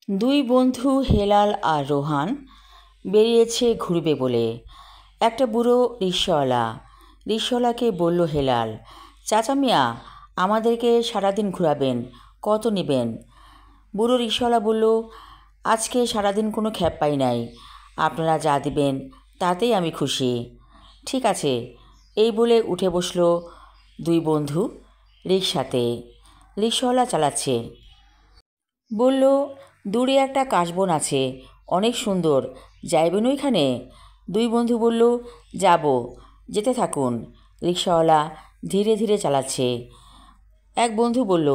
দুই বন্ধু হেলাল আর রোহান বেরিয়েছে ঘুরবে বলে। একটা বুড়ো রিকশাওয়ালাকে বলল হেলাল, চাচা মিয়া, আমাদেরকে সারাদিন ঘুরাবেন, কত নেবেন? বুড়ো রিকশাওয়ালা বলল, আজকে সারাদিন কোনো খ্যাপ পাই নাই, আপনারা যা দিবেন তাতেই আমি খুশি। ঠিক আছে, এই বলে উঠে বসল দুই বন্ধু রিকশাতে। রিকশাওয়ালা চালাচ্ছে। বলল, দূরে একটা কাশবন আছে, অনেক সুন্দর, যাইবেন ওইখানে? দুই বন্ধু বলল, যাব, যেতে থাকুন। রিকশাওয়ালা ধীরে ধীরে চালাচ্ছে। এক বন্ধু বলল,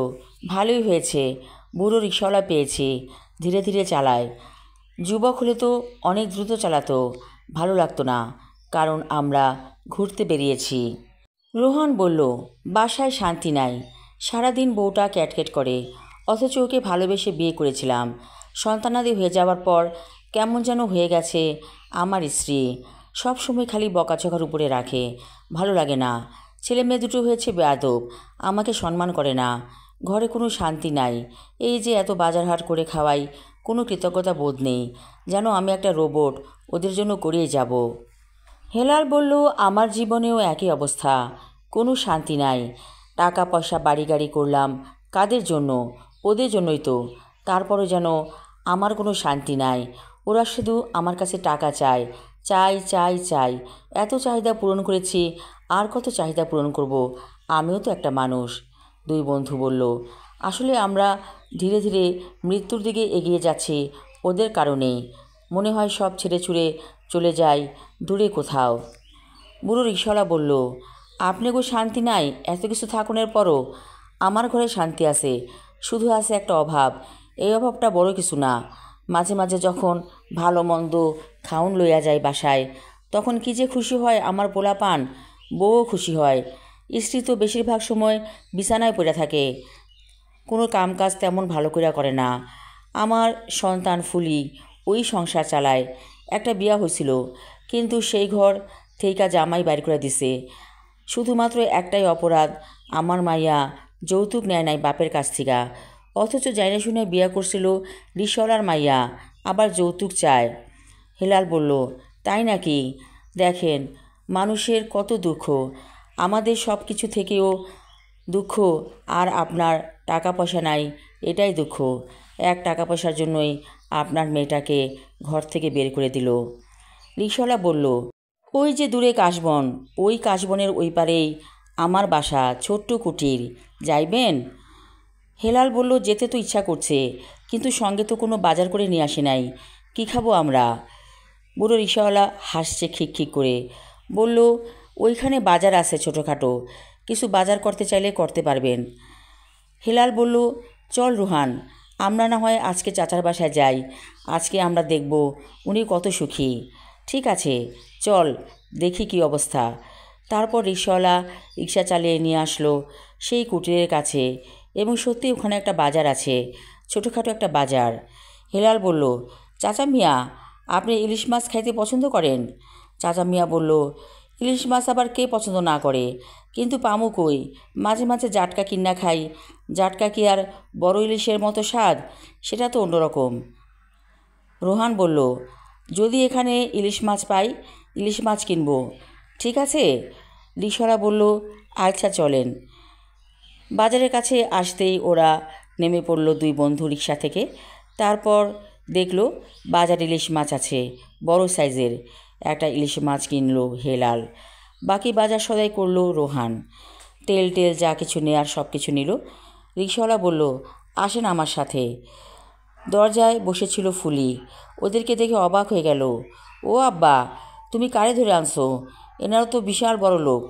ভালোই হয়েছে, বুড়ো রিকশাওয়ালা পেয়েছি, ধীরে ধীরে চালায়। যুবক হলে তো অনেক দ্রুত চালাতো, ভালো লাগতো না, কারণ আমরা ঘুরতে বেরিয়েছি। রোহান বলল, বাসায় শান্তি নাই, সারাদিন বউটা ক্যাটকেট করে, অথচ ওকে ভালোবেসে বিয়ে করেছিলাম। সন্তানাদি হয়ে যাওয়ার পর কেমন যেন হয়ে গেছে আমার স্ত্রী, সব সময় খালি বকাঝকার উপরে রাখে, ভালো লাগে না। ছেলে মেয়ে দুটো হয়েছে বেয়াদব, আমাকে সম্মান করে না, ঘরে কোনো শান্তি নাই। এই যে এত বাজার হাট করে খাওয়াই, কোনো কৃতজ্ঞতা বোধ নেই, যেন আমি একটা রোবট, ওদের জন্য করিয়ে যাব। হেলাল বলল, আমার জীবনেও একই অবস্থা, কোনো শান্তি নাই। টাকা পয়সা বাড়ি গাড়ি করলাম কাদের জন্য? ওদের জন্যই তো। তারপরে যেন আমার কোনো শান্তি নাই। ওরা শুধু আমার কাছে টাকা চায়, চাই চাই চাই। এত চাহিদা পূরণ করেছি, আর কত চাহিদা পূরণ করব? আমিও তো একটা মানুষ। দুই বন্ধু বলল, আসলে আমরা ধীরে ধীরে মৃত্যুর দিকে এগিয়ে যাচ্ছি ওদের কারণেই। মনে হয় সব ছেড়ে ছুড়ে চলে যাই দূরে কোথাও। বুড়ো রিকশাওয়ালা বলল, আপনাকেও শান্তি নাই এত কিছু থাকুনের পরও? আমার ঘরে শান্তি আছে, শুধু আছে একটা অভাব। এই অভাবটা বড় কিছু না। মাঝে মাঝে যখন ভালো মন্দ খাউন লইয়া যায় বাসায়, তখন কি যে খুশি হয় আমার পোলাপান, বউও খুশি হয়। স্ত্রী তো বেশিরভাগ সময় বিছানায় পড়ে থাকে, কোনো কামকাজ তেমন ভালো করে করে না। আমার সন্তান ফুলি ওই সংসার চালায়। একটা বিয়া হয়েছিল, কিন্তু সেই ঘর থেইকা জামাই বাইর করে দিছে। শুধুমাত্র একটাই অপরাধ, আমার মাইয়া যৌতুক নেয় নাই বাপের কাছ থেকে, অথচ জাইনে শুনে বিয়া করছিল রিকশাওয়ালার মাইয়া, আবার যৌতুক চায়। হেলাল বলল, তাই নাকি? দেখেন মানুষের কত দুঃখ, আমাদের সব কিছু থেকেও দুঃখ, আর আপনার টাকা পয়সা নাই এটাই দুঃখ। এক টাকা পয়সার জন্যই আপনার মেয়েটাকে ঘর থেকে বের করে দিল। রিকশাওয়ালা বলল, ওই যে দূরে কাশবন, ওই কাশবনের ওই পারেই আমার বাসা, ছোট্ট কুটির, যাইবেন? হেলাল বলল, যেতে তো ইচ্ছা করছে, কিন্তু সঙ্গে তো কোনো বাজার করে নিয়ে আসি নাই, কী খাবো আমরা? বুড়ো রিকশাওয়ালা হাসছে খিকখিক করে, বলল, ওইখানে বাজার আছে ছোটোখাটো, কিছু বাজার করতে চাইলে করতে পারবেন। হেলাল বলল, চল রোহান, আমরা না হয় আজকে চাচার বাসায় যাই, আজকে আমরা দেখব উনি কত সুখী। ঠিক আছে, চল দেখি কি অবস্থা। তারপর রিকশাওয়ালা রিকশা চালিয়ে নিয়ে আসলো সেই কুটিরের কাছে, এবং সত্যি ওখানে একটা বাজার আছে, ছোটোখাটো একটা বাজার। হেলাল বলল, চাচা মিয়া, আপনি ইলিশ মাছ খাইতে পছন্দ করেন? চাচা মিয়া বলল, ইলিশ মাছ আবার কে পছন্দ না করে, কিন্তু পামু কই, মাঝে মাঝে জাটকা কিন্না খাই। জাটকা কি আর বড় ইলিশের মতো স্বাদ? সেটা তো অন্যরকম। রোহান বলল, যদি এখানে ইলিশ মাছ পাই, ইলিশ মাছ কিনবো। ঠিক আছে। রিকশাওয়ালা বলল, আচ্ছা চলেন। বাজারের কাছে আসতেই ওরা নেমে পড়ল দুই বন্ধু রিকশা থেকে। তারপর দেখলো বাজারে ইলিশ মাছ আছে, বড় সাইজের। একটা ইলিশ মাছ কিনলো হেলাল, বাকি বাজার সদাই করলো রোহান। তেল টেল যা কিছু নেয়ার সব কিছু নিল। রিকশাওয়ালা বলল, আসেন আমার সাথে। দরজায় বসেছিল ফুলি, ওদেরকে দেখে অবাক হয়ে গেল। ও আব্বা, তুমি কারে ধরে আনছো? এনারা তো বিশাল বড় লোক।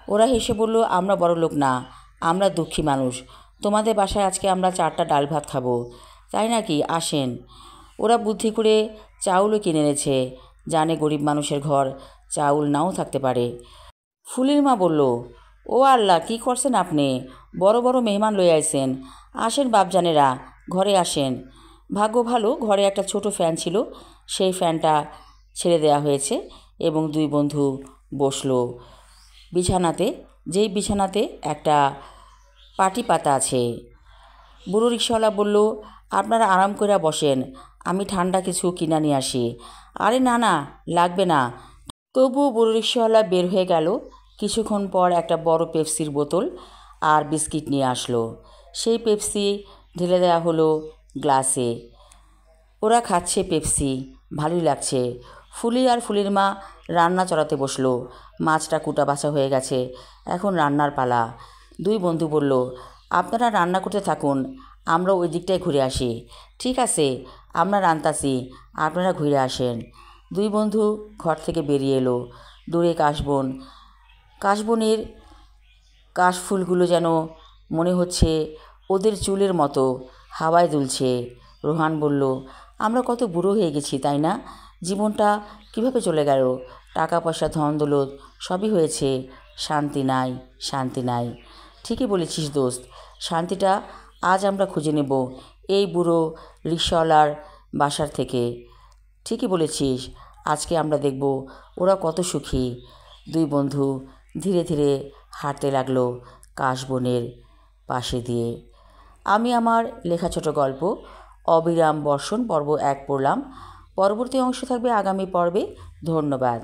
ওরা হেসে বলল, আমরা বড় লোক না, আমরা দুঃখী মানুষ। তোমাদের বাসায় আজকে আমরা 4টা ডাল ভাত খাবো। তাই নাকি? আসেন। ওরা বুদ্ধি করে চাউলও কিনে এনেছে, জানে গরিব মানুষের ঘর চাউল নাও থাকতে পারে। ফুলির মা বলল, ও আল্লাহ, কি করছেন আপনি? বড় বড় মেহমান লই আইছেন, আসেন বাপজানেরা, ঘরে আসেন। ভাগ্য ভালো ঘরে একটা ছোট ফ্যান ছিল, সেই ফ্যানটা ছেড়ে দেওয়া হয়েছে, এবং দুই বন্ধু বসলো বিছানাতে, যেই বিছানাতে একটা পাটি পাতা আছে। বুড়ো রিকশাওয়ালা বলল, আপনারা আরাম করে বসেন, আমি ঠান্ডা কিছু কিনা নিয়ে আসি। আরে না না, লাগবে না। তবুও বুড়ো রিকশাওয়ালা বের হয়ে গেল। কিছুক্ষণ পর একটা বড় পেপসির বোতল আর বিস্কিট নিয়ে আসলো। সেই পেপসি ঢেলে দেওয়া হলো গ্লাসে। ওরা খাচ্ছে পেপসি, ভালোই লাগছে। ফুলি আর ফুলির মা রান্না চড়াতে বসলো। মাছটা কুটা বাছা হয়ে গেছে, এখন রান্নার পালা। দুই বন্ধু বলল, আপনারা রান্না করতে থাকুন, আমরা ওই দিকটায় ঘুরে আসি। ঠিক আছে, আমরা রান্তাছি, আপনারা ঘুরে আসেন। দুই বন্ধু ঘর থেকে বেরিয়ে এলো। দূরে কাশবন, কাশবনের কাশফুলগুলো যেন মনে হচ্ছে ওদের চুলের মতো হাওয়ায় দুলছে। রোহান বলল, আমরা কত বুড়ো হয়ে গেছি, তাই না? জীবনটা কিভাবে চলে গেল? টাকা পয়সা ধন দৌলত সবই হয়েছে, শান্তি নাই, শান্তি নাই। ঠিকই বলেছিস দোস্ত, শান্তিটা আজ আমরা খুঁজে নেব এই বুড়ো রিকশাওয়ালার বাসার থেকে। ঠিকই বলেছিস, আজকে আমরা দেখব ওরা কত সুখী। দুই বন্ধু ধীরে ধীরে হাঁটতে লাগলো কাশবনের পাশে দিয়ে। আমি আমার লেখা ছোট গল্প অবিরাম বর্ষণ পর্ব 1 পড়লাম। পরবর্তী অংশ থাকবে আগামী পর্বে। ধন্যবাদ।